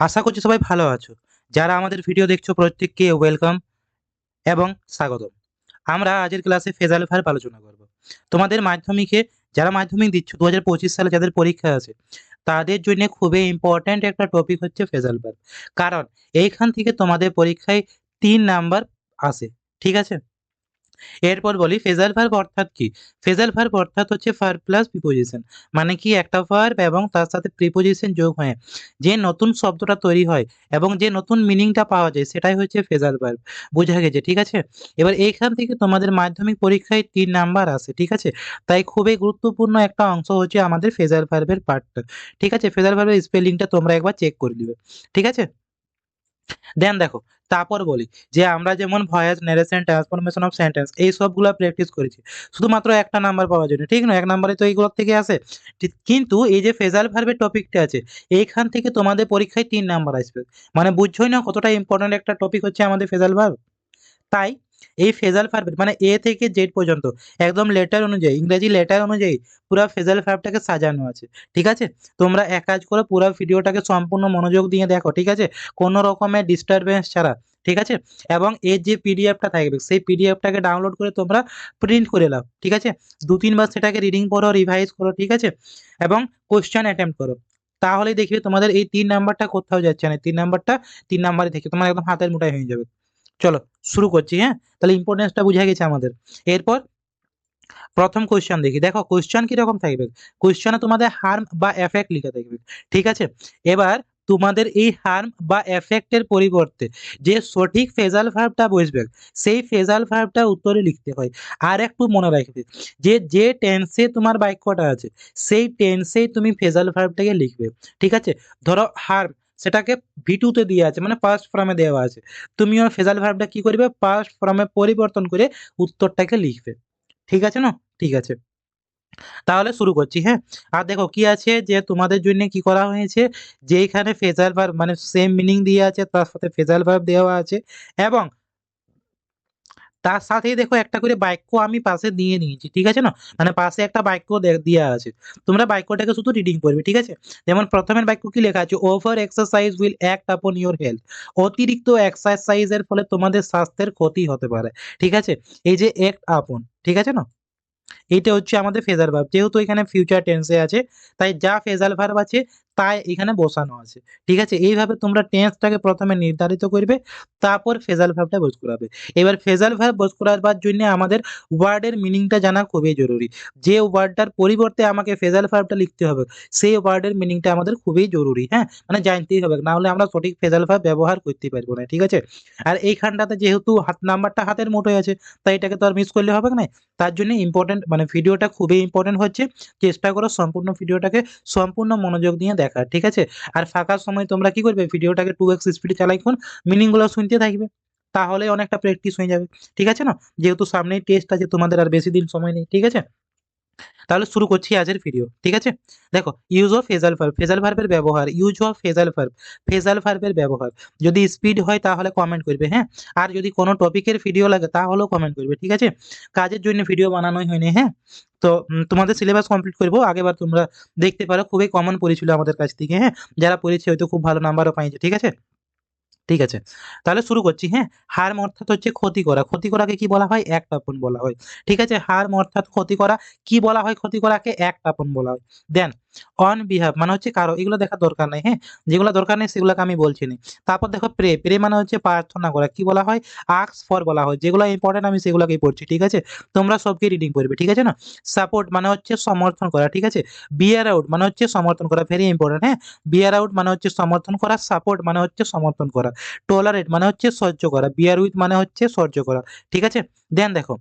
আশা করছি সবাই ভালো আছো। যারা আমাদের ভিডিও দেখছো প্রত্যেককে ওয়েলকাম এবং স্বাগতম। আমরা আজকের ক্লাসে ফেজাল ভার্ব আলোচনা করব। তোমাদের মাধ্যমিকে যারা মাধ্যমিক দিচ্ছ 2025 সালে যাদের পরীক্ষা আছে তাদের জন্য খুবই ইম্পর্ট্যান্ট একটা টপিক হচ্ছে ফেজাল ভার্ব। কারণ এইখান থেকে তোমাদের পরীক্ষায় 3 নাম্বার আসে। ঠিক আছে, এরপর বলি ফেজাল ভার্ব অর্থাৎ কি। ফেজাল ভার্ব অর্থাৎ হচ্ছে ভার্ব প্লাস প্রিপোজিশন, মানে কি একটা ভার্ব এবং তার সাথে প্রিপোজিশন যোগ হয়ে যে নতুন শব্দটা তৈরি হয় এবং যে নতুন মিনিংটা পাওয়া যায় সেটাই হচ্ছে ফেজাল ভার্ব। বোঝা গেছে? ঠিক আছে, এবার এইখান থেকে তোমাদের মাধ্যমিক পরীক্ষায় 3 নাম্বার আসে। ঠিক আছে, তাই খুবই গুরুত্বপূর্ণ একটা অংশ হচ্ছে আমাদের ফেজাল ভার্বের পার্টটা। ঠিক আছে, ফেজাল ভার্বের স্পেলিংটা তোমরা একবার চেক করে নিবে। ঠিক আছে, দেন দেখো, তারপর বলি যে আমরা যেমন voice narration transformation of sentence এই সবগুলো প্র্যাকটিস করেছি শুধুমাত্র একটা নাম্বার পাওয়ার জন্য, ঠিক না? এক নাম্বারে তো এইগুলোর থেকে আসে। কিন্তু এই যে ফেজাল ভার্বের টপিকটা আছে এইখান থেকে তোমাদের পরীক্ষায় 3 নাম্বার আসবে। মানে বুঝছোই না কতটা ইম্পর্টেন্ট একটা টপিক হচ্ছে আমাদের ফেজাল ভার্ব। তাই এই ফেজাল ভার্ব মানে এ থেকে জেড পর্যন্ত একদম লেটার অনুযায়ী, ইংরেজি লেটার অনুযায়ী পুরো ফেজাল ভার্বটাকে সাজানো আছে। ঠিক আছে, তোমরা এক কাজ করো, পুরো ভিডিওটাকে সম্পূর্ণ মনোযোগ দিয়ে দেখো। ঠিক আছে, কোনো রকমের ডিস্টারবেন্স ছাড়া। ঠিক আছে, এবং এর যে পিডিএফটা থাকবে সেই পিডিএফটাকে ডাউনলোড করে তোমরা প্রিন্ট করে নাও। ঠিক আছে, 2-3 বার সেটাকে রিডিং করো, রিভাইজ করো। ঠিক আছে, এবং কোশ্চেন অ্যাটেম্প করো। তাহলেই দেখবে তোমাদের এই 3 নাম্বারটা কোথাও যাচ্ছে না। 3 নাম্বারটা 3 নাম্বারে থেকে তোমার একদম হাতের মুঠায় হয়ে যাবে। চলো শুরু করছি। হ্যাঁ, তাহলে ইম্পর্টেন্সটা বুঝা গেছে আমাদের। এরপর প্রথম কোশ্চেন দেখি। দেখো কোশ্চেন কিরকম থাকবে, কোশ্চেনে তোমাদের হার্ম বা এফেক্ট লিখে থাকবে। ঠিক আছে, এবার তোমাদের এই হার্ম বা এফেক্টের পরিবর্তে যে সঠিক ফেজাল ভার্বটা বসবে সেই ফেজাল ভার্বটা উত্তরে লিখতে হয়। আর একটু মনে রাখবে যে যে টেন্সে তোমার বাক্যটা আছে সেই টেন্সেই তুমি ফেজাল ভার্বটাকে লিখবে। ঠিক আছে, ধরো হার্ম, সেটাকে ভিটুতে দিয়ে আছে মানে পাস্ট ফর্মে দেওয়া আছে, তুমিও ফেজাল ভার্বটা কি করবে পাস্ট ফর্মে পরিবর্তন করে উত্তরটাকে লিখবে। ঠিক আছে না? ঠিক আছে, তাহলে শুরু করছি। হ্যাঁ, আর দেখো কি আছে যে তোমাদের জন্য কি করা হয়েছে, যে এখানে ফেজাল ভার্ব মানে সেম মিনিং দিয়ে আছে তার সাথে ফেজাল ভার্ব দেওয়া আছে এবং তার সাথেই দেখো একটা করে বাক্য আমি পাশে দিয়ে নিয়েছি। ঠিক আছে না, মানে পাশে একটা বাক্য দেওয়া আছে, তোমরা বাক্যটাকে শুধু রিডিং করবে। ঠিক আছে, যেমন প্রথমের বাক্য কি লেখা আছে, ওভার এক্সারসাইজ উইল অ্যাক্ট আপন ইওর হেলথ। অতিরিক্ত এক্সারসাইজের ফলে তোমাদের স্বাস্থ্যের ক্ষতি হতে পারে। ঠিক আছে, এই যে অ্যাক্ট আপন, ঠিক আছে না, এইটা হচ্ছে আমাদের ফেজাল ভার্ব। যেহেতু এখানে ফিউচার টেন্সে আছে তাই যা ফেজাল ভার্ব আছে তাই এখানে বসানো আছে। ঠিক আছে, এইভাবে তোমরা টেন্সটাকে প্রথমে নির্ধারিত করবে, তারপর ফেজাল ভার্বটা বোঝ করাবে। এবার ফেজাল ভার্ব বোঝ করাবার জন্য আমাদের ওয়ার্ডের মিনিংটা জানা খুবই জরুরি। যে ওয়ার্ডটার পরিবর্তে আমাকে ফেজাল ভার্বটা লিখতে হবে সেই ওয়ার্ডের মিনিংটা আমাদের খুবই জরুরি। হ্যাঁ, মানে জানতেই হবে, না হলে আমরা সঠিক ফেজাল ভার্ব ব্যবহার করতে পারবো না। ঠিক আছে, আর এইখানটাতে যেহেতু হাত নাম্বারটা হাতের মুঠোয় আছে তাই এটাকে তো আর মিস করলে হবে না। তার জন্য ইম্পর্টেন্ট মানে ভিডিওটা খুবই ইম্পর্টেন্ট হচ্ছে, চেষ্টা করো সম্পূর্ণ ভিডিওটাকে সম্পূর্ণ মনোযোগ দিয়ে দেখার। ঠিক আছে, আর ফাঁকা সময় তোমরা কি করবে ভিডিওটাকে 2x স্পিডে চালাইখন মিনিংগুলো শুনতে থাকবে, তাহলে অনেকটা প্র্যাকটিস হয়ে যাবে। ঠিক আছে না, যেহেতু সামনেই টেস্ট আছে তোমাদের আর বেশি দিন সময় নেই। ঠিক আছে, তাহলে শুরু করছি আজকের ভিডিও। ঠিক আছে, দেখো use of phrasal verb, phrasal ভার্বের ব্যবহার। Use of phrasal verb, phrasal ভার্বের ব্যবহার। যদি স্পিড হয় তাহলে কমেন্ট করবে। হ্যাঁ, আর যদি কোনো টপিকের ভিডিও লাগে তাহলেও কমেন্ট করবে। ঠিক আছে, কাজের জন্য ভিডিও বানানোই হয়নি। হ্যাঁ, তো তোমাদের সিলেবাস কমপ্লিট করবো, আগেবার তোমরা দেখতে পারো খুবই কমন পড়েছিল আমাদের কাছ থেকে। হ্যাঁ, যারা পড়েছে হয়তো খুব ভালো নাম্বারও পাইছে। ঠিক আছে, ঠিক আছে, তাহলে শুরু করছি। হ্যাঁ, হার্ম অর্থাৎ হচ্ছে ক্ষতি করা, ক্ষতি করাকে কি বলা হয় একটাপন বলা হয়। ঠিক আছে, হার্ম অর্থাৎ ক্ষতি করা, কি বলা হয় ক্ষতি করাকে একটাপন বলা হয়। দেন অন বিহাভ মানে হচ্ছে কারো, এগুলো দেখার দরকার নেই। হ্যাঁ, যেগুলো দরকার নেই সেগুলোকে আমি বলছি না। তারপর দেখো প্রে, প্রে মানে হচ্ছে প্রার্থনা করা, কি বলা হয় আস্ক ফর বলা হয়। যেগুলো ইম্পর্টেন্ট আমি সেগুলোকেই পড়ছি। ঠিক আছে, তোমরা সবকে রিডিং করবে। ঠিক আছে না, সাপোর্ট মানে হচ্ছে সমর্থন করা। ঠিক আছে, বিয়ার আউট মানে হচ্ছে সমর্থন করা, ভেরি ইম্পর্টেন্ট। হ্যাঁ, বিয়ার আউট মানে হচ্ছে সমর্থন করা, সাপোর্ট মানে হচ্ছে সমর্থন করা, টলারেট মানে হচ্ছে সহ্য করা, বিয়ার উইথ মানে হচ্ছে সহ্য করা। ঠিক আছে, দেন দেখো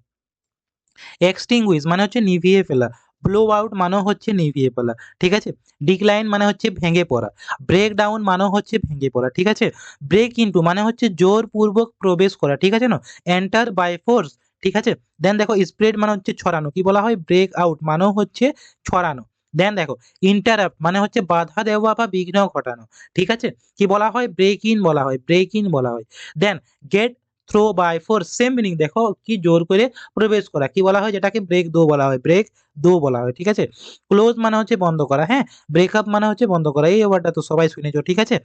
এক্সটিংগুইশ মানে হচ্ছে নিভিয়ে ফেলা, ব্লো আউট মানে হচ্ছে নিভিয়ে ফেলা। ঠিক আছে, ডিক্লাইন মানে হচ্ছে ভেঙে পড়া, ব্রেক ডাউন মানে হচ্ছে ভেঙে পড়া। ঠিক আছে, ব্রেক ইনটু মানে হচ্ছে জোরপূর্বক প্রবেশ করা। ঠিক আছে না, এন্টার বাই ফোর্স। ঠিক আছে, দেন দেখো স্প্রেড মানে হচ্ছে ছড়ানো, কি বলা হয় ব্রেক আউট মানে হচ্ছে ছড়ানো। দেন দেখো ইন্টারাপ্ট মানে হচ্ছে বাধা দেওয়া বা বিঘ্ন ঘটানো। ঠিক আছে, কি বলা হয় ব্রেক ইন বলা হয়, ব্রেক ইন বলা হয়। Then get throw by force, same meaning, দেখো কি জোর করে প্রবেশ করা, কি বলা হয় যেটাকে ব্রেক দো বলা হয়, ব্রেক দো বলা হয়। ঠিক আছে, ক্লোজ মানে হচ্ছে বন্ধ করা। হ্যাঁ, ব্রেকআপ মানে হচ্ছে বন্ধ করা, এই ওয়ার্ডটা তো সবাই শুনেছো। ঠিক আছে,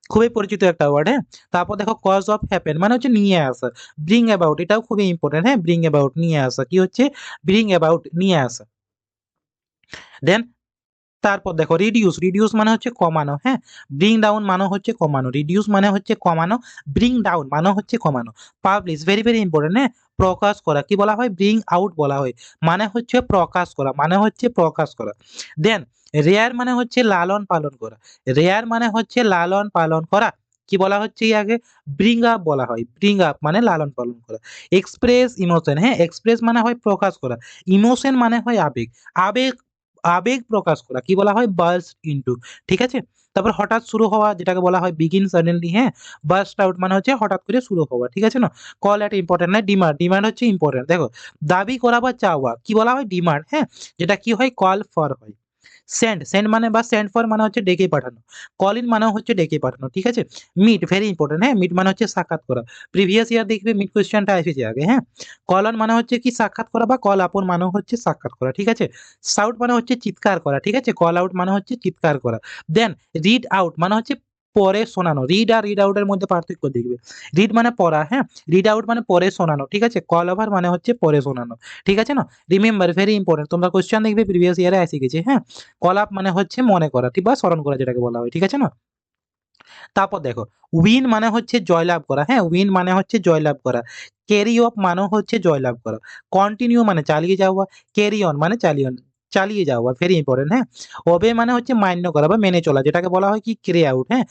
খুবই পরিচিত একটা ওয়ার্ড। হ্যাঁ, তারপর দেখো কজ অফ হ্যাপেন মানে হচ্ছে নিয়ে আসা। ব্রিং অ্যাবাউট এটাও খুবই ইম্পর্টেন্ট। হ্যাঁ, ব্রিং অ্যাবাউট নিয়ে আসা, কি হচ্ছে ব্রিং অ্যাবাউট নিয়ে আসা। দেন তারপর দেখো রিডিউস, রিডিউস মানে হচ্ছে কমানো। হ্যাঁ, ব্রিং ডাউন মানে হচ্ছে কমানো, রিডিউস মানে হচ্ছে কমানো, ব্রিং ডাউন মানে হচ্ছে কমানো। Publish very very important. হ্যাঁ, প্রকাশ করা কি বলা হয়, ব্রিং আউট বলা হয়, মানে হচ্ছে প্রকাশ করা, মানে হচ্ছে প্রকাশ করা। দেন রেয়ার মানে হচ্ছে লালন পালন করা, রেয়ার মানে হচ্ছে লালন পালন করা, কি বলা হচ্ছে আগে ব্রিং আপ বলা হয়, ব্রিং আপ মানে লালন পালন করা। এক্সপ্রেস ইমোশন, হ্যাঁ এক্সপ্রেস মানে হয় প্রকাশ করা, ইমোশন মানে হয় আবেগ, আবেগ আবেগ প্রকাশ করা কি বলা হয় বার্স্ট ইনটু। ঠিক আছে, তারপর হঠাৎ শুরু হওয়া যেটাকে বলা হয় বিগিন সাডেনলি। হ্যাঁ, বার্স্ট আউট মানে হচ্ছে হঠাৎ করে শুরু হওয়া। ঠিক আছে না, কল একটা ইম্পর্টেন্ট না, ডিমান্ড, ডিমান্ড হচ্ছে ইম্পর্টেন্ট। দেখো দাবি করা বা চাওয়া কি বলা হয় ডিমান্ড। হ্যাঁ, যেটা কি হয় কল ফর হয়। সেন্ড, সেন্ড মানে বা সেন্ড ফর মানে হচ্ছে ডেকে পাঠানো, কল ইন মানে হচ্ছে ডেকে পাঠানো। ঠিক আছে, মিট ভেরি ইম্পর্টেন্ট। হ্যাঁ, মিট মানে হচ্ছে সাক্ষাৎ করা, প্রিভিয়াস ইয়ার দেখবে মিট কোয়েশ্চেনটা এসেছে আগে। হ্যাঁ, কল অন মানে হচ্ছে কি সাক্ষাৎ করা, বা কল আপন মানে হচ্ছে সাক্ষাৎ করা। ঠিক আছে, সাউট মানে হচ্ছে চিৎকার করা। ঠিক আছে, কল আউট মানে হচ্ছে চিৎকার করা। দেন রিড আউট মানে হচ্ছে পরে শোনানো, রিড আর রিড আউটের মধ্যে পার্থক্য দেখবে। রিড মানে পড়া, হ্যাঁ, রিড আউট মানে পরে শোনানো। ঠিক আছে, কল ওভার মানে হচ্ছে পরে শোনানো। ঠিক আছে না, রিমেম্বার ভেরি ইম্পর্টেন্ট, তোমরা কোশ্চেন দেখবে প্রিভিয়াস ইয়ারে এসে গেছে। হ্যাঁ, কল আপ মানে হচ্ছে মনে করা, ঠিক বা স্মরণ করা যেটাকে বলা হয়। ঠিক আছে না, তারপর দেখো উইন মানে হচ্ছে জয়লাভ করা। হ্যাঁ, উইন মানে হচ্ছে জয়লাভ করা। ক্যারি অফ মানে হচ্ছে জয়লাভ করা। কন্টিনিউ মানে চালিয়ে যাওয়া। ক্যারি অন মানে চালিয়ে যাওয়া ভেরি ইম্পর্টেন্ট। হ্যাঁ, ওবে মানে হচ্ছে মান্য করা বা মেনে চলা, যেটাকে বলা হয় কি ক্যারি আউট। হ্যাঁ,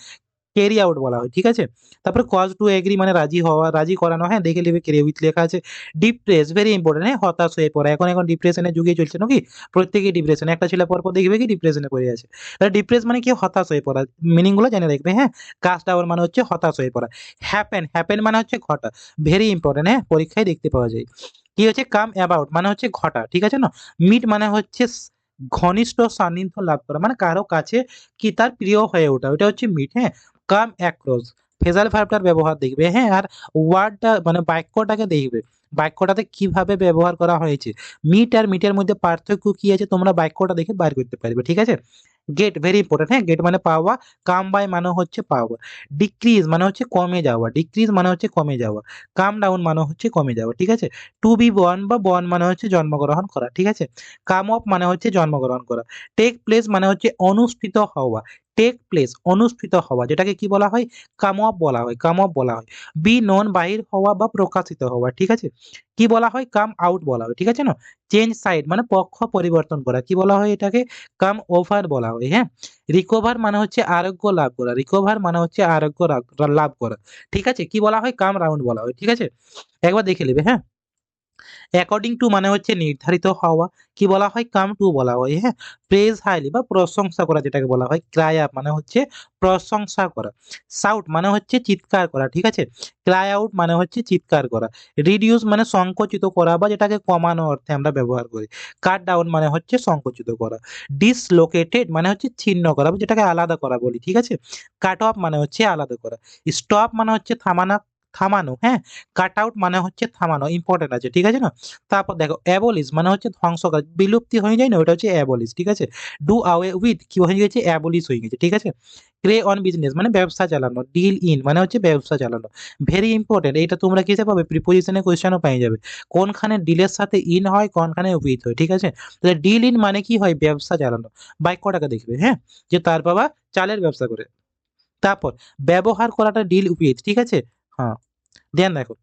ক্যারি আউট বলা হয়। ঠিক আছে, তারপরে কজ টু এগ্রি মানে রাজি হওয়া, রাজি করানো। হ্যাঁ, দেখে নেবে ক্যারি উইথ লেখা আছে। Depress very important. হ্যাঁ, হতাশ হয়ে পড়া, এখন এখন ডিপ্রেশনের যুগে চলছে নাকি, প্রত্যেকেই ডিপ্রেশন, একটা ছেলে পর পর দেখবে কি ডিপ্রেশনে পড়ে আছে। তাহলে ডিপ্রেস মানে কি হতাশ হয়ে পড়া, মিনিং গুলো জেনে দেখবে। হ্যাঁ, কাস্ট ডাউন মানে হচ্ছে হতাশ হয়ে পড়া। হ্যাপেন, হ্যাপেন মানে হচ্ছে ঘটা, ভেরি ইম্পর্টেন্ট। হ্যাঁ, পরীক্ষায় দেখতে পাওয়া যায়। কি হচ্ছে কাম অ্যাবাউট মানে হচ্ছে ঘটা। ঠিক আছে না, মিট মানে হচ্ছে ঘনিষ্ঠ সান্নিধ্য লাভ করা, মানে কারো কাছে কি তার প্রিয় হয়ে ওঠা, ওটা হচ্ছে মিট। হ্যাঁ, কাম অ্যাক্রস ফেজাল ভার্বটার ব্যবহার দেখবে। হ্যাঁ, আর ওয়ার্ডটা মানে বাক্যটাকে দেখবে, বাক্যটাতে কিভাবে ব্যবহার করা হয়েছে, মিট আর মিটের মধ্যে পার্থক্য কি আছে তোমরা বাক্যটা দেখে বার করতে পারবে। ঠিক আছে, গেট ভেরি ইম্পর্টেন্ট। হ্যাঁ, গেট মানে পাওয়া, কাম বাই মানে হচ্ছে পাওয়া। ডিক্রিজ মানে হচ্ছে কমে যাওয়া, ডিক্রিজ মানে হচ্ছে কমে যাওয়া। কাম ডাউন মানে হচ্ছে কমে যাওয়া। ঠিক আছে, টু বি বর্ন বা বর্ন মানে হচ্ছে জন্মগ্রহণ করা। ঠিক আছে, কাম অফ মানে হচ্ছে জন্মগ্রহণ করা। টেক প্লেস মানে হচ্ছে অনুষ্ঠিত হওয়া, টেক প্লেস অনুষ্ঠিত হওয়া, যেটাকে কি বলা হয় কাম অফ বলা হয়, কাম অফ বলা হয়। বি নন বাহির হওয়া বা প্রকাশিত হওয়া। ঠিক আছে, কি বলা হয় কাম আউট বলা হয়। ঠিক আছে না, চেঞ্জ সাইড মানে পক্ষ পরিবর্তন করা, কি বলা হয় এটাকে কাম ওভার বলা হয়। হ্যাঁ, রিকভার মানে হচ্ছে আরোগ্য লাভ করা, রিকভার মানে হচ্ছে আরোগ্য লাভ করা। ঠিক আছে, কি বলা হয় কাম রাউন্ড বলা হয়। ঠিক আছে, একবার দেখে নেবে। হ্যাঁ, অ্যাকর্ডিং টু মানে হচ্ছে নির্ধারিত হওয়া, কি বলা হয় কাম টু বলা হয়। হ্যাঁ, প্রেজ হাইলি বা প্রশংসা করা যেটাকে বলা হয়। ক্রাই আপ মানে হচ্ছে প্রশংসা করা। সাউট মানে হচ্ছে চিৎকার করা। ঠিক আছে, ক্রাই আউট মানে হচ্ছে চিৎকার করা। রিডিউস মানে সংকুচিত করা বা যেটাকে কমানো অর্থে আমরা ব্যবহার করি। কাট ডাউন মানে হচ্ছে সংকুচিত করা। ডিসলোকেটেড মানে হচ্ছে ছিন্ন করা বা যেটাকে আলাদা করা বলি। ঠিক আছে, কাট অফ মানে হচ্ছে আলাদা করা। স্টপ মানে হচ্ছে থামানো, থামানো। হ্যাঁ, কাট আউট মানে হচ্ছে থামানো, ইম্পর্টেন্ট আছে। ঠিক আছে না, তারপর দেখো অ্যাবলিশ মানে হচ্ছে ধ্বংস করা, বিলুপ্তি হয়ে যায় না, ওটা হচ্ছে অ্যাবলিশ। ঠিক আছে, ডু আওয়ে উইথ কি হয়ে গেছে অ্যাবলিশ হয়ে গেছে। ঠিক আছে, ক্রে অন বিজনেস মানে ব্যবসা চালানো, ডিল ইন মানে হচ্ছে ব্যবসা চালানো। ভেরি ইম্পর্টেন্ট, এটা তোমরা কিসে পাবে প্রিপোজিশনে কোশ্চেনও পেয়ে যাবে, কোনখানে ডিলের সাথে ইন হয় কোনখানে উইথ হয়। ঠিক আছে, তাহলে ডিল ইন মানে কি হয় ব্যবসা চালানো, বাক্যটাকে দেখবে। হ্যাঁ, যে তার বাবা চালের ব্যবসা করে। তারপর ব্যবহার করাটা ডিল উইথ। ঠিক আছে, হ্যাঁ, ধ্যান দেখো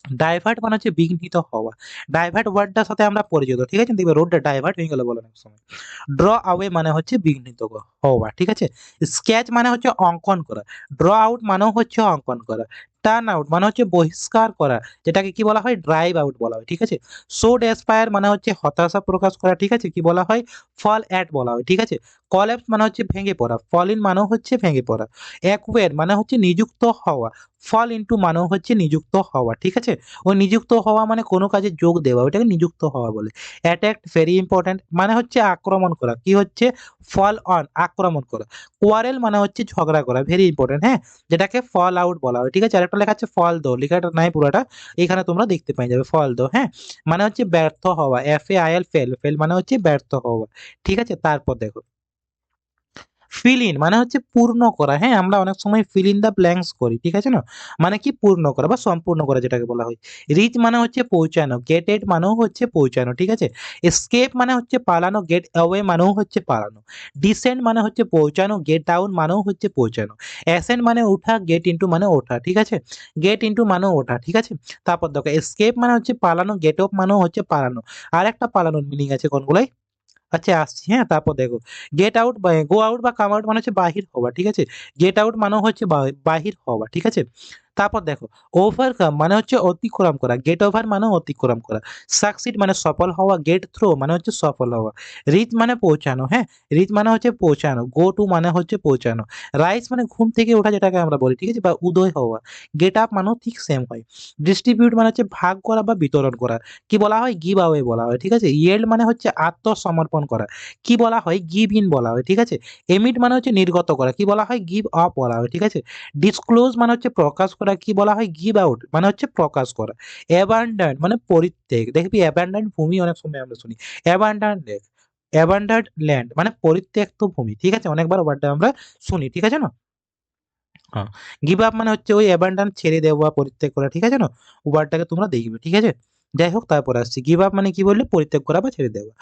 ডাইভার্ট মানে হচ্ছে বিঘ্নিত হওয়া, ডাইভার্ট ওয়ার্ডটার সাথে আমরা পরিচিত। ঠিক আছে, দেখবে রোডটা ডাইভার্ট হয়ে গেল বলো অনেক সময়। ড্র আওয়ে মানে হচ্ছে বিঘ্নিত হওয়া। ঠিক আছে, স্কেচ মানে হচ্ছে অঙ্কন করা, ড্র আউট মানে হচ্ছে অঙ্কন করা। টার্ন আউট মানে হচ্ছে বহিষ্কার করা, যেটাকে কি বলা হয় ড্রাইভ আউট বলা হয়। ঠিক আছে, সো ডেসপায়ার মানে হচ্ছে হতাশা প্রকাশ করা। ঠিক আছে, কি বলা হয় ফল অ্যাট বলা হয়। ঠিক আছে, কলেপস মানে হচ্ছে ভেঙে পড়া, ফল ইন মানে হচ্ছে ভেঙে পড়া। অ্যাকুয়ের মানে হচ্ছে নিযুক্ত হওয়া, ফল ইনটু মানে হচ্ছে নিযুক্ত হওয়া। ঠিক আছে, ওই নিযুক্ত হওয়া মানে কোনো কাজে যোগ দেওয়া, ওইটাকে নিযুক্ত হওয়া বলে। অ্যাটাক ভেরি ইম্পর্টেন্ট মানে হচ্ছে আক্রমণ করা, কি হচ্ছে ফল অন আক্রমণ করা। কোয়ারেল মানে হচ্ছে ঝগড়া করা, ভেরি ইম্পর্টেন্ট। হ্যাঁ, যেটাকে ফল আউট বলা হয়। ঠিক আছে, আরেকটা লেখা আছে ফল দো, লেখাটা নাই পুরোটা, এখানে তোমরা দেখতে পাই যাবে ফল দো। হ্যাঁ, মানে হচ্ছে ব্যর্থ হওয়া, FAIL ফেল, ফেল মানে হচ্ছে ব্যর্থ হওয়া। ঠিক আছে, তারপর দেখো ফিল ইন মানে হচ্ছে পূর্ণ করা, হ্যাঁ আমরা অনেক সময় ফিল ইন দ্য ব্ল্যাঙ্কস করি, ঠিক আছে না, মানে কি পূর্ণ করা বা সম্পূর্ণ করা যেটাকে বলা হয়। রিচ মানে হচ্ছে পৌঁছানো, গেটেড মানেও হচ্ছে পৌঁছানো, ঠিক আছে। এসকেপ মানে হচ্ছে পালানো, গেট অ্যাওয়ে মানেও হচ্ছে পালানো। ডিসেন্ড মানে হচ্ছে পৌঁছানো, গেট ডাউন মানেও হচ্ছে পৌঁছানো। অ্যাসেন্ড মানে ওঠা, গেট ইনটু মানে ওঠা, ঠিক আছে। গেট ইনটু মানে ওঠা, ঠিক আছে। তারপর দেখো এসকেপ মানে হচ্ছে পালানো, গেট অফ মানেও হচ্ছে পালানো। আর একটা পালানোর মিনিং আছে কোনগুলাই, আচ্ছা আসছি, হ্যাঁ তারপর দেখো গেট আউট বা গো আউট বা কাম আউট মানে হচ্ছে বাহির হওয়া, ঠিক আছে। গেট আউট মানে হচ্ছে বাহির হওয়া, ঠিক আছে। তারপর দেখো ওভারকাম মানে হচ্ছে অতিক্রম করা, গেট ওভার মানে অতিক্রম করা। সাকসিড মানে সফল হওয়া, গেট থ্রো মানে হচ্ছে সফল হওয়া। রিচ মানে পৌঁছানো, হ্যাঁ রিচ মানে হচ্ছে পৌঁছানো, গো টু মানে হচ্ছে পৌঁছানো। রাইস মানে ঘুম থেকে ওঠা যেটাকে আমরা বলি, ঠিক আছে, বা উদয় হওয়া। গেট আপ মানেও ঠিক সেম হয়। ডিস্ট্রিবিউট মানে হচ্ছে ভাগ করা বা বিতরণ করা, কি বলা হয় গিভ আওয়ে বলা হয়, ঠিক আছে। ইয়েল্ড মানে হচ্ছে আত্মসমর্পণ করা, কি বলা হয় গিভ ইন বলা হয়, ঠিক আছে। এমিট মানে হচ্ছে নির্গত করা, কি বলা হয় গিভ আপ বলা হয়, ঠিক আছে। ডিসক্লোজ মানে হচ্ছে প্রকাশ করা, কি বলা হয় গিভ আউট মানে হচ্ছে প্রকাশ করা। অ্যাবান্ডন মানে পরিত্যাগ, দেখবি অ্যাবান্ডন ভূমি অনেক সময় আমরা শুনি, অ্যাবান্ডন লেক, অ্যাবান্ডার্ড ল্যান্ড মানে পরিত্যক্ত ভূমি, ঠিক আছে, অনেকবার ওয়ার্ডটা আমরা শুনি, ঠিক আছে না। হ্যাঁ, গিভ আপ মানে হচ্ছে ওই অ্যাবান্ডন ছেড়ে দেওয়া, পরিত্যাগ করা, ঠিক আছে না। ওয়ার্ডটাকে তোমরা দেখবে, ঠিক আছে। যাই হোক তারপর আসছি, গিভ আপ মানে কি বললে পরিত্যাগ করা বা ছেড়ে দেওয়া।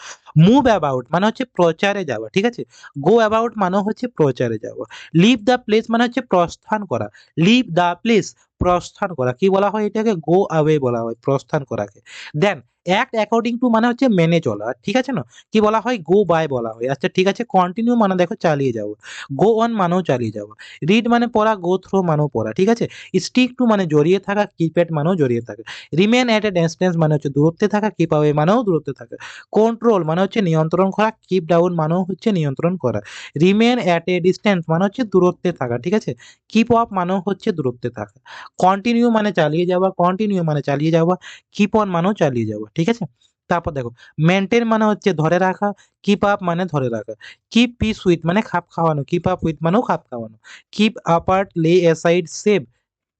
মুভ অ্যাবাউট মানে হচ্ছে প্রচারে যাওয়া, ঠিক আছে। গো অ্যাবাউট মানে হচ্ছে প্রচারে যাওয়া। লিভ দ্য প্লেস মানে হচ্ছে প্রস্থান করা, লিভ দ্য প্লেস প্রস্থান করা, কি বলা হয় এটাকে গো অ্যাওয়ে বলা হয় প্রস্থান করাকে। দেন অ্যাক্ট অ্যাকর্ডিং টু মানে হচ্ছে মেনে চলা, ঠিক আছে না, কি বলা হয় গো বাই বলা হয়। আচ্ছা ঠিক আছে, কন্টিনিউ মানে দেখো চালিয়ে যাওয়া, গো অন মানেও চালিয়ে যাওয়া। রিড মানে পড়া, গো থ্রো মানেও পড়া, ঠিক আছে। স্টিক টু মানে জড়িয়ে থাকা, কিপ এট মানেও জড়িয়ে থাকা। রিমেন এট এ ডিস্টেন্স মানে হচ্ছে দূরত্বে থাকা, কিপ অ্যাওয়ে মানেও দূরত্বে থাকা। কন্ট্রোল মানে হচ্ছে নিয়ন্ত্রণ করা, কিপ ডাউন মানেও হচ্ছে নিয়ন্ত্রণ করা। রিমেন এট এ ডিস্টেন্স মানে হচ্ছে দূরত্বে থাকা, ঠিক আছে। কিপ আপ মানেও হচ্ছে দূরত্বে থাকা। কন্টিনিউ মানে চালিয়ে যাওয়া, কন্টিনিউ মানে চালিয়ে যাওয়া। কিপ অন মানেও চালিয়ে যাওয়া, ঠিক আছে। তারপর দেখো মেনটেন মানে হচ্ছে ধরে রাখা, কিপ আপ মানে ধরে রাখা। কিপ পিস উইথ মানে খাপ খাওয়ানো, কিপ আপ উইথ মানেও খাপ খাওয়ানো। কিপ আপার্ট, লে অ্যাসাইড, সেভ,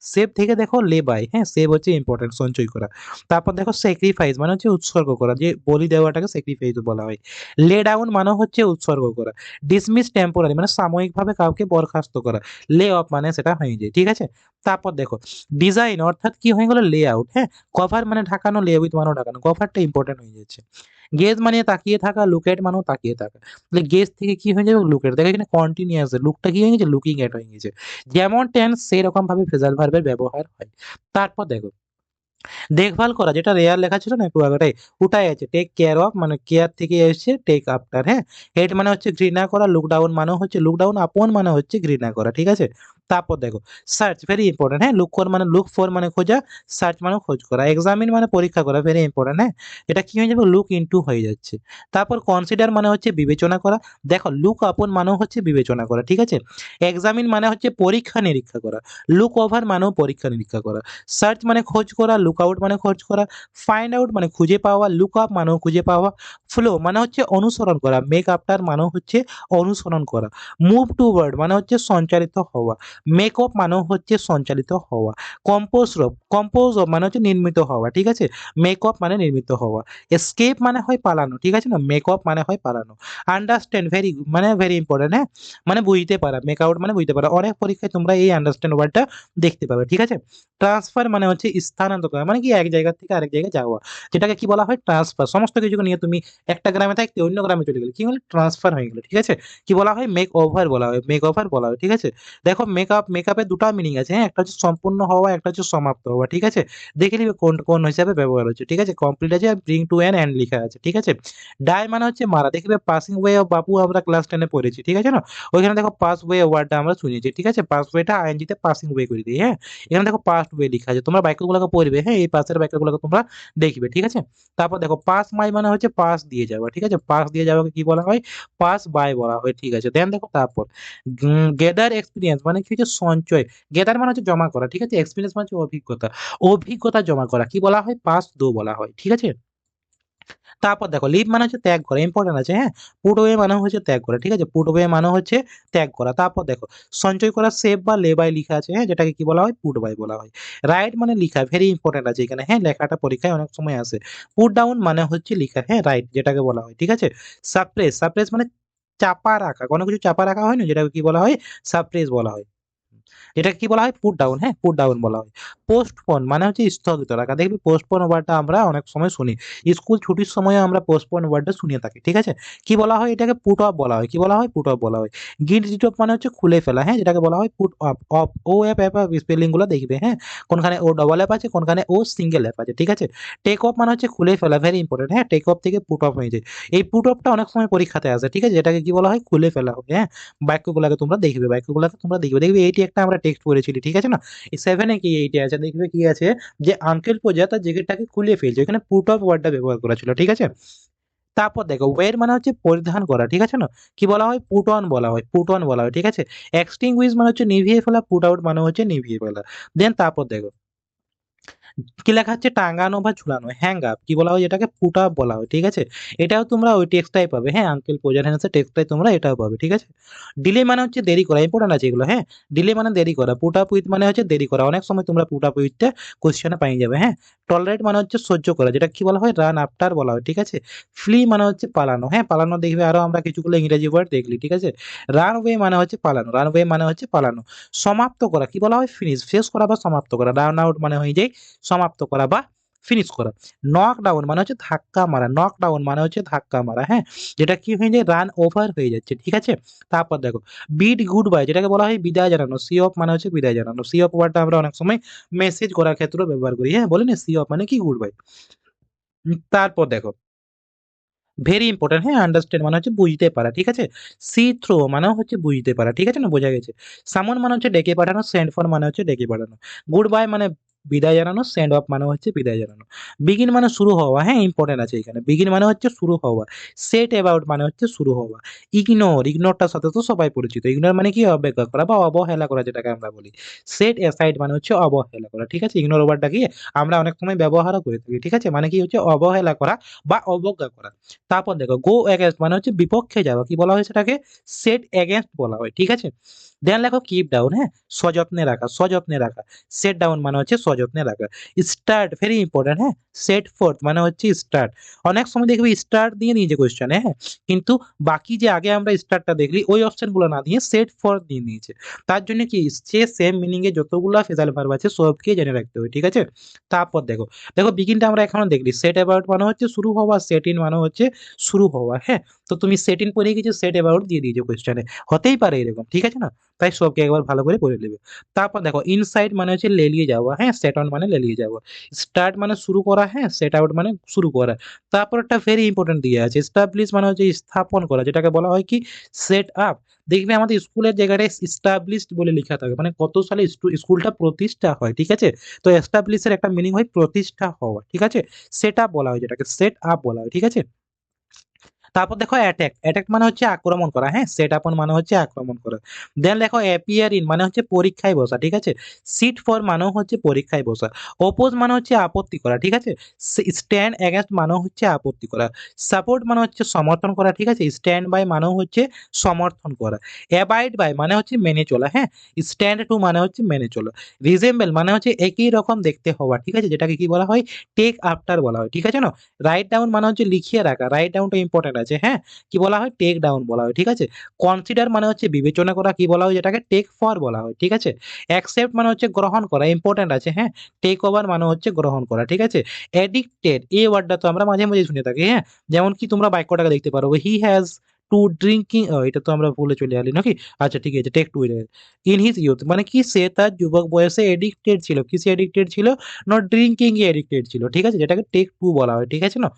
সেভ থেকে দেখো লে বাই, হ্যাঁ সেভ হচ্ছে ইম্পর্টেন্ট সঞ্চয় করা। তারপর দেখো স্যাক্রিফাইস মানে হচ্ছে উৎসর্গ করা, যে বলি দেওয়াটাকে স্যাক্রিফাইস বলা হয়। লে ডাউন মানে হচ্ছে উৎসর্গ করা। ডিসমিস টেম্পোরারি মানে সাময়িকভাবে কাউকে বরখাস্ত করা। লে অফ মানে সেটা হয়ে যায়, ঠিক আছে। তারপর দেখো ডিজাইন অর্থাৎ কি হয়ে গেল লে আউট, হ্যাঁ। কভার মানে ঢাকানো, লে উইথ মানেও ঢাকানো, কভারটা ইম্পর্টেন্ট হয়ে যাচ্ছে। গেজ মানে তাকিয়ে থাকা, লুকেট মানেও তাকিয়ে থাকা। তাহলে গেজ থেকে কি হয়ে যাবে লুকেট, দেখো এখানে কন্টিনিউয়াস, লুকটা কি হয়ে গেছে লুকিং এট হয়ে গেছে। যেমন টেন্স সেরকম ভাবে ফ্রেজাল ভার্বের ব্যবহার হয়। তারপর দেখো দেখভাল করা, যেটা রেয়ার লেখা ছিল না একটু আগেটাই, ওটাই আছে টেক কেয়ার অফ, মানে কেয়ার থেকে এসেছে টেক আফটার, হ্যাঁ। হেট মানে হচ্ছে ঘৃণা করা, লুক ডাউন মানে হচ্ছে লুক ডাউন আপন মানে হচ্ছে ঘৃণা করা, ঠিক আছে। তারপর দেখো সার্চ, ভেরি ইম্পর্টেন্ট, হ্যাঁ। লুক ফর মানে লুক ফর মানে খোঁজা, সার্চ মানে খোঁজ করা। এক্সামিন মানে পরীক্ষা করা, ভেরি ইম্পর্টেন্ট, হ্যাঁ। এটা কি হয়ে যাবে লুক ইনটু হয়ে যাচ্ছে। তারপর কনসিডার মানে হচ্ছে বিবেচনা করা, দেখো লুক আপন মানেও হচ্ছে বিবেচনা করা, ঠিক আছে। এক্সামিন মানে হচ্ছে পরীক্ষা নিরীক্ষা করা। লুক ওভার মানেও পরীক্ষা নিরীক্ষা করা। সার্চ মানে খোঁজ করা, লুক আউট মানে খোঁজ করা। ফাইন্ড আউট মানে খুঁজে পাওয়া, লুক আপ মানেও খুঁজে পাওয়া। ফ্লো মানে হচ্ছে অনুসরণ করা, মেক আফটার মানেও হচ্ছে অনুসরণ করা। মুভ টুওয়ার্ড মানে হচ্ছে সঞ্চালিত হওয়া। মেক অফ মানেও হচ্ছে সঞ্চালিত হওয়া। কম্পোজ অফ মানে হচ্ছে নির্মিত হওয়া, ঠিক আছে। মেক অফ মানে নির্মিত হওয়া। এসকেপ মানে হয় পালানো, ঠিক আছে না, মেক অফ মানে হয় পালানো। আন্ডারস্ট্যান্ড ভেরি মানে ভেরি ইম্পর্টেন্ট, হ্যাঁ, মানে বুঝতে পারা। মেক আউট মানে বুঝতে পারা, অনেক পরীক্ষায় তোমরা এই আন্ডারস্ট্যান্ড ওয়ার্ডটা দেখতে পাবে, ঠিক আছে। ট্রান্সফার মানে হচ্ছে স্থানান্তর করা, মানে কি এক জায়গা থেকে আরেক জায়গায় যাওয়া, যেটাকে কি বলা হয় ট্রান্সফার। সমস্ত কিছুকে নিয়ে তুমি একটা গ্রামে থাকতে অন্য গ্রামে চলে গেলে কি হলো ট্রান্সফার হয়ে গেল, ঠিক আছে। কি বলা হয় মেক ওভার বলা হয়, মেক ওভার বলা হয়, ঠিক আছে। দেখো মেকআপের দুটো মিনিং আছে, হ্যাঁ, একটা হচ্ছে সম্পূর্ণ হওয়া, একটা হচ্ছে সমাপ্ত হওয়া, ঠিক আছে। দেখে নিবে কোন কোন হিসাবে ব্যবহার হচ্ছে, ঠিক আছে। কমপ্লিট আছে, ব্রিং টু এন এন্ড লেখা আছে, ঠিক আছে। ডাই মানে হচ্ছে মারা, দেখবে পাসিং ওয়ে অফ বাপু আমরা ক্লাস 10 পড়েছি, ঠিক আছে না। ওইখানে দেখো পাস ওয়ে ওয়ার্ডটা আমরা শুনেছি, ঠিক আছে। পাস ওয়েটা আইএনজি তে পাসিং ওয়ে করে দিই, হ্যাঁ। এখানে দেখো পাস্ট ওয়ে লেখা আছে, তোমরা বাক্যগুলোকে পড়বে, হ্যাঁ, এই পাশের বাক্যগুলোকে তোমরা দেখবে, ঠিক আছে। তারপর দেখো পাস মাই মানে হচ্ছে পাস দিয়ে যাওয়া, ঠিক আছে। পাস দিয়ে যাওয়াকে কি বলা হয় পাস বাই বলা হয়, ঠিক আছে। দেন দেখো তারপর গেদার এক্সপিরিয়েন্স মানে কি হচ্ছে সঞ্চয়। গেদার মানে হচ্ছে জমা করা, ঠিক আছে। এক্সপিরিয়েন্স মানে হচ্ছে অভিজ্ঞতা, অভিজ্ঞতা জমা করা, কি বলা হয় পাস দো বলা হয়, ঠিক আছে। তারপর দেখো লিভ মানে হচ্ছে ত্যাগ করা, ইম্পর্টেন্ট আছে, হ্যাঁ। পুট ওয়ে মানে হচ্ছে ত্যাগ করা, ঠিক আছে। পুট ওয়ে মানে হচ্ছে ত্যাগ করা। তারপর দেখো সঞ্চয় করা সেভ বা লে বাই লেখা আছে, হ্যাঁ, যেটাকে কি বলা হয় পুট বাই বলা হয়। রাইট মানে লেখা, ভেরি ইম্পর্টেন্ট আছে এখানে, হ্যাঁ, লেখাটা পরীক্ষায় অনেক সময় আসে। পুট ডাউন মানে হচ্ছে লেখা, হ্যাঁ, রাইট যেটাকে বলা হয়, ঠিক আছে। সাপ্রেস, সাপ্রেস মানে চাপা রাখা, কোনো কিছু চাপা রাখা হয় না, যেটাকে কি বলা হয়, সাপ্রেস বলা হয়। এটা কি বলা হয়, পুট ডাউন, হ্যাঁ পুট ডাউন বলা হয়। পোস্টপোন মানে হচ্ছে স্থগিত রাখা, দেখবি পোস্টপোন ওয়ার্ডটা আমরা অনেক সময় শুনি, স্কুল ছুটির সময় আমরা পোস্টপোন ওয়ার্ডটা শুনে থাকি, ঠিক আছে। কি বলা হয় এটাকে, পুট অফ বলা হয়। কি বলা হয়, পুট অফ বলা হয়। গিট রিট অফ মানে হচ্ছে খুলে ফেলা, হ্যাঁ যেটাকে বলা হয় put off. Off O F F spelling গুলো দেখবে, হ্যাঁ কোনখানে ও ডবল এফ আছে, কোনখানে ও সিঙ্গেল এফ আছে, ঠিক আছে। টেক অফ মানে হচ্ছে খুলে ফেলা, ভেরি ইম্পর্টেন্ট, হ্যাঁ টেক অফ থেকে পুট অফ হয়ে যায়। এই পুট অফটা অনেক সময় পরীক্ষাতে আসে, ঠিক আছে, যেটাকে কি বলা হয়, খুলে ফেলা হয়, হ্যাঁ। বাক্যগুলোকে তোমরা দেখবে, বাক্যগুলোকে তোমরা দেখবে, দেখবে এইটি একটা আমরা টেক্সট পড়েছিলি, ঠিক আছে না। এই সেভেনে কি এইটি আছে, দেখবে কি আছে, যে আঙ্কেল পূজা তার জ্যাকেটটাকে খুলে ফেলছে, এখানে পুট অফ ওয়ার্ডটা ব্যবহার করা ছিল, ঠিক আছে। তারপর দেখো ওয়ের মানে হচ্ছে পরিধান করা, ঠিক আছে না। কি বলা হয়, পুট অন বলা হয়, পুট অন বলা হয়, ঠিক আছে। এক্সটিংগুইশ মানে হচ্ছে নিভিয়ে ফেলা, পুট আউট মানে হচ্ছে নিভিয়ে ফেলা। দেন তারপর দেখো কি লেখা আছে, টাঙানো বা ঝুলানো, হ্যাং আপ কি বলা হয়, এটাকে পুট আপ বলা হয়, ঠিক আছে। এটাও তোমরা ওই টেক্সটাই পাবে, হ্যাঁ আঙ্কেল পূজার হ্যান্ডসের টেক্সটাই তোমরা এটাও পাবে, ঠিক আছে। ডিলে মানে হচ্ছে দেরি করা, ইম্পর্টেন্ট আছে এগুলো, হ্যাঁ। ডিলে মানে দেরি করা, পুট আপ উইথ মানে হচ্ছে দেরি করা, অনেক সময় তোমরা পুট আপ উইথটা কোশ্চেনে পাই যাবে, হ্যাঁ। টলারেট মানে হচ্ছে সহ্য করা, যেটা কি বলা হয়, রান আফটার বলা হয়, ঠিক আছে। ফ্লি মানে হচ্ছে পালানো, হ্যাঁ পালানো দেখবে আরো আমরা কিছুগুলো ইংরেজি ওয়ার্ড দেখলি, ঠিক আছে। রানওয়ে মানে হচ্ছে পালানো, রানওয়ে মানে হচ্ছে পালানো। সমাপ্ত করা কি বলা হয়, ফিনিশ, শেষ করা বা সমাপ্ত করা। রান আউট মানে হয়ে যায় সমাপ্ত করা বা ফিনিশ করা। নক ডাউন মানে হচ্ছে ধাক্কা মারা, নক ডাউন মানে হচ্ছে ধাক্কা মারা, হ্যাঁ যেটা কি হয়ে যায়, রান ওভার হয়ে যাচ্ছে, ঠিক আছে। তারপর দেখো বিড গুড বাই, যেটাকে বলা হয় বিদায় জানানো, সি অফ মানে হচ্ছে বিদায় জানানো। সি অফ ওয়ার্ডটা আমরা অনেক সময় মেসেজ করার ক্ষেত্রেও ব্যবহার করি, হ্যাঁ বলি না সি অফ মানে কি, গুড বাই। তারপর দেখো ভেরি ইম্পর্টেন্ট, হ্যাঁ আন্ডারস্ট্যান্ড মানে হচ্ছে বুঝতে পারা, ঠিক আছে। সি থ্রো মানে হচ্ছে বুঝতে পারা, ঠিক আছে না, বোঝা গেছে। সামন মানে হচ্ছে ডেকে পাঠানো, সেন্ড ফর মানে হচ্ছে ডেকে পাঠানো। গুড বাই মানে বিদায় জানানো, সেন্ড অফ মানে হচ্ছে বিদায় জানানো। বিগিন মানে শুরু হওয়া, হ্যাঁ ইম্পর্টেন্ট আছে এখানে, বিগিন মানে হচ্ছে শুরু হওয়া। সেট অ্যাবাউট মানে হচ্ছে শুরু হওয়া। ইগনোর, ইগনোরটার সাথে তো সবাই পরিচিত, ইগনোর মানে কি, অবজ্ঞা করা বা অবহেলা করা, যেটাকে আমরা বলি। সেট অ্যাসাইড মানে হচ্ছে অবহেলা করা, ঠিক আছে। ইগনোর ওভারটা কি আমরা অনেক সময় ব্যবহারও করে থাকি, ঠিক আছে, মানে কি হচ্ছে অবহেলা করা বা অবজ্ঞা করা। তারপর দেখো গো এগেনস্ট মানে হচ্ছে বিপক্ষে যাওয়া, কি বলা হয় সেটাকে, সেট এগেনস্ট বলা হয়, ঠিক আছে। দেন লেখো কিপ ডাউন, হ্যাঁ সযত্নে রাখা, সযত্নে রাখা। সেট ডাউন মানে হচ্ছে সযত্নে রাখা। স্টার্ট ভেরি ইম্পর্টেন্ট, হ্যাঁ সেট ফোর্থ মানে হচ্ছে স্টার্ট। অনেক সময় দেখবি স্টার্ট দিয়ে নিয়েছে কোয়েশ্চেনে, হ্যাঁ কিন্তু বাকি যে আগে আমরা স্টার্টটা দেখলি ওই অপশন গুলো না দিয়ে সেট ফোর্থ দিয়ে নিয়েছে। তার জন্য কি সে সেম মিনিং এ যতগুলো ফেজাল ভার্ব আছে সবকে জেনে রাখতে হবে, ঠিক আছে। তারপর দেখো, দেখো বিগিনটা আমরা এখনো দেখলি, সেট অ্যাবাউট মানে হচ্ছে শুরু হওয়া, সেট ইন মানে হচ্ছে শুরু হওয়া, হ্যাঁ। তো তুমি সেট ইন পড়ে গেছো, সেট অ্যাবাউট দিয়ে দিয়েছো কোয়েশ্চেনে, হতেই পারে এরকম, ঠিক আছে না। তাই সবকে একবার ভালো করে পড়ে নেবে। তারপর দেখো ইনসাইড মানে হচ্ছে লেলিয়ে যাওয়া, হ্যাঁ সেট অন মানে লেলিয়ে যাওয়া। স্টার্ট মানে শুরু করা, হ্যাঁ সেট আউট মানে শুরু করা। তারপর একটা ভেরি ইম্পর্টেন্ট দিয়ে আছে, এস্টাবলিশ মানে হচ্ছে স্থাপন করা, যেটাকে বলা হয় কি, সেট আপ। দেখবে আমাদের স্কুলের জায়গাটায় এস্টাবলিশড বলে লেখা থাকে, মানে কত সালে স্কুলটা প্রতিষ্ঠা হয়, ঠিক আছে। তো এস্টাবলিশের একটা মিনিং হয় প্রতিষ্ঠা হওয়া, ঠিক আছে। সেট আপ বলা হয়, যেটাকে সেট আপ বলা হয়, ঠিক আছে। তারপর দেখো অ্যাটাক, অ্যাটাক মানে হচ্ছে আক্রমণ করা, হ্যাঁ সেট আপন মানে হচ্ছে আক্রমণ করা। দেন দেখো অ্যাপিয়ার ইন মানে হচ্ছে পরীক্ষায় বসা, ঠিক আছে। সিট ফর মানে হচ্ছে পরীক্ষায় বসা। অপোজ মানে হচ্ছে আপত্তি করা, ঠিক আছে। স্ট্যান্ড এগেনস্ট মানে হচ্ছে আপত্তি করা। সাপোর্ট মানে হচ্ছে সমর্থন করা, ঠিক আছে। স্ট্যান্ড বাই মানে হচ্ছে সমর্থন করা। অ্যাবাইড বাই মানে হচ্ছে মেনে চলা, হ্যাঁ। স্ট্যান্ড টু মানে হচ্ছে মেনে চলা। রিজেম্বল মানে হচ্ছে একই রকম দেখতে হওয়া, ঠিক আছে, যেটাকে কি বলা হয়, টেক আফটার বলা হয়, ঠিক আছে না। রাইট ডাউন মানে হচ্ছে লিখিয়ে রাখা, রাইট ডাউনটা ইম্পর্টেন্ট আছে, হ্যাঁ। কি বলা হয়, টেক ডাউন বলা হয়, ঠিক আছে। কনসিডার মানে হচ্ছে বিবেচনা করা, কি বলা হয়, যেটাকে টেক ফর বলা হয়, ঠিক আছে। অ্যাকসেপ্ট মানে হচ্ছে গ্রহণ করা, ইম্পর্টেন্ট আছে, হ্যাঁ। টেক ওভার মানে হচ্ছে গ্রহণ করা, ঠিক আছে। এডিক্টেড এই ওয়ার্ডটা তো আমরা মাঝে মাঝে শুনে থাকি, হ্যাঁ। যেমন কি তোমরা বাক্যটাকে দেখতে পারো, হি হ্যাজ টু ড্রিঙ্কিং, এটা তো আমরা ভুলে চলে আলি নাকি। আচ্ছা ঠিক আছে, take to in his youth মানে কি, সে তার যুবক বয়সে এডিক্টেড ছিল, কিসে এডিক্টেড ছিল, নট ড্রিঙ্কিং এ এডিক্টেড ছিল, ঠিক আছে, যেটাকে টেক টু বলা হয়, ঠিক আছে না।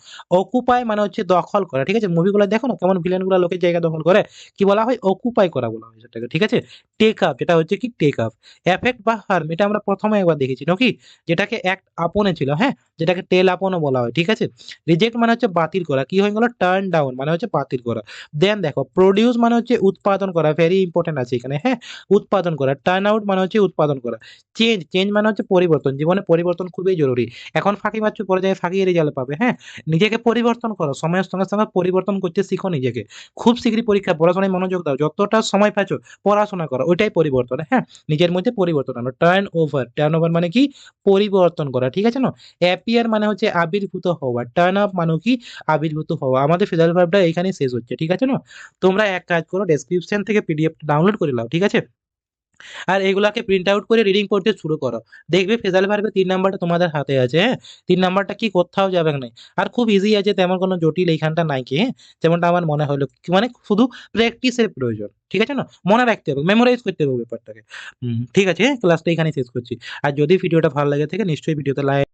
অকুপাই মানে হচ্ছে দখল করা, ঠিক আছে। মুভিগুলো দেখো না কেমন ভিলেন গুলা লোকের জায়গা দখল করে, কি বলা হয়, অকুপাই করা বলা হয় সেটাকে, ঠিক আছে। টেক আপ যেটা হচ্ছে কি, টেক আপ। এফেক্ট বা হার্ম এটা আমরা প্রথমে একবার দেখেছি নাকি, যেটাকে অ্যাক্ট আপনে ছিল, হ্যাঁ যেটাকে টেল আপনও বলা হয়, ঠিক আছে। রিজেক্ট মানে হচ্ছে বাতিল করা, কি হয়ে গেল, টার্ন ডাউন মানে হচ্ছে বাতিল করা। দেন দেখো প্রডিউস মানে হচ্ছে উৎপাদন করা, ভেরি ইম্পর্টেন্ট আছে এখানে, হ্যাঁ উৎপাদন করা। টার্ন আউট মানে হচ্ছে উৎপাদন করা। চেঞ্জ, চেঞ্জ মানে হচ্ছে পরিবর্তন, জীবনে পরিবর্তন খুবই জরুরি। এখন ফাঁকি মারছো পরে যায় ফাঁকি রেজাল্ট পাবে, হ্যাঁ। নিজেকে পরিবর্তন করো, সময়ের সঙ্গে সঙ্গে পরিবর্তন করতে শিখো নিজেকে। খুব শীঘ্রই পরীক্ষা, পড়াশোনায় মনোযোগ দাও, যতটা সময় পাচ্ছ পড়াশোনা করো, ওইটাই পরিবর্তন, হ্যাঁ। নিজের মধ্যে পরিবর্তন আনো। টার্ন ওভার, টার্ন ওভার মানে কি, পরিবর্তন করা, ঠিক আছে না। অ্যাপিয়ার মানে হচ্ছে আবির্ভূত হওয়া। টার্ন আপ মানে কি, আবির্ভূত হওয়া। আমাদের ফেজাল ভার্বটা এখানে শেষ হচ্ছে, ঠিক আছে না। না? তোমরা এক কাজ করো, ডেসক্রিপশন থেকে পিডিএফটা ডাউনলোড করে নাও, ঠিক আছে? আর এগুলাকে প্রিন্ট আউট করে রিডিং পড়তে শুরু করো। দেখবে ফেজাল ভার্বের ৩ নাম্বারটা তোমাদের হাতে আছে, হ্যাঁ? ৩ নাম্বারটা কি কোত্থাও যাবে নাই। আর খুব ইজি আছে, তেমন কোনো জটিল এইখানটা নাই কি, হ্যাঁ? যেমনটা আমার মনে হলো। মানে শুধু প্র্যাকটিসের প্রয়োজন। ঠিক আছে না? মনে রাখতে হবে, মেমোরাইজ করতে হবে ব্যাপারটাকে। ঠিক আছে, ক্লাসটা এখানেই শেষ করছি। আর যদি ভিডিওটা ভালো লাগে থাকে নিশ্চয়ই ভিডিওতে লাইক